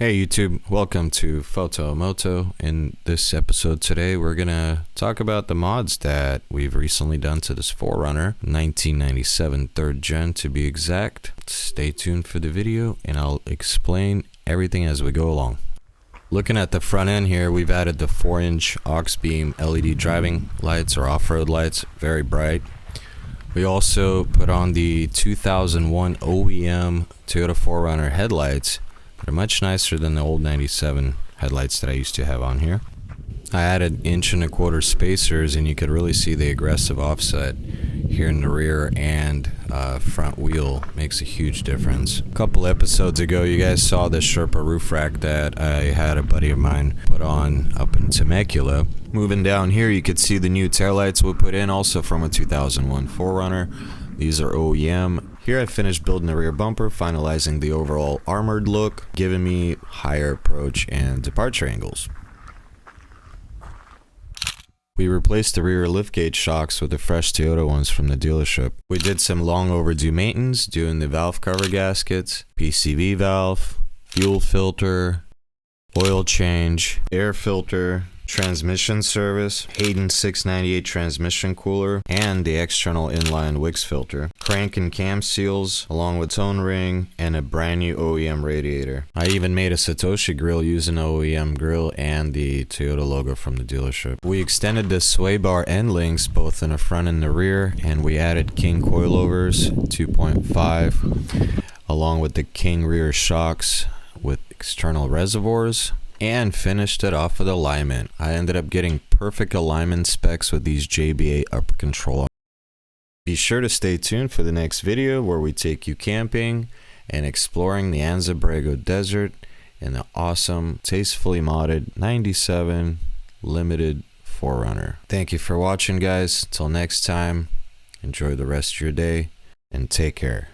Hey YouTube, welcome to Photomoto. In this episode today, we're gonna talk about the mods that we've recently done to this 4runner, 1997 3rd gen to be exact. Stay tuned for the video and I'll explain everything as we go along. Looking at the front end here, we've added the 4-inch aux beam LED driving lights or off-road lights, very bright. We also put on the 2001 OEM Toyota 4runner headlights. They're much nicer than the old 97 headlights that I used to have on here. I added 1.25" spacers and you could really see the aggressive offset here in the rear and front wheel makes a huge difference. A couple episodes ago you guys saw this Sherpa roof rack that I had a buddy of mine put on up in Temecula. Moving down here you could see the new taillights we put in, also from a 2001 4runner. These are OEM. Here I finished building the rear bumper, finalizing the overall armored look, giving me higher approach and departure angles. We replaced the rear liftgate shocks with the fresh Toyota ones from the dealership. We did some long overdue maintenance, doing the valve cover gaskets, PCV valve, fuel filter, oil change, air filter, transmission service, Hayden 698 transmission cooler, and the external inline Wix filter, crank and cam seals, along with tone ring, and a brand new OEM radiator. I even made a Satoshi grill using OEM grill and the Toyota logo from the dealership. We extended the sway bar end links both in the front and the rear, and we added King coilovers 2.5 along with the King rear shocks with external reservoirs, and finished it off with alignment. I ended up getting perfect alignment specs with these JBA upper control. Be sure to stay tuned for the next video where we take you camping and exploring the Anza Borrego Desert in the awesome, tastefully modded 97 limited 4runner. Thank you for watching, guys. Till next time, enjoy the rest of your day and take care.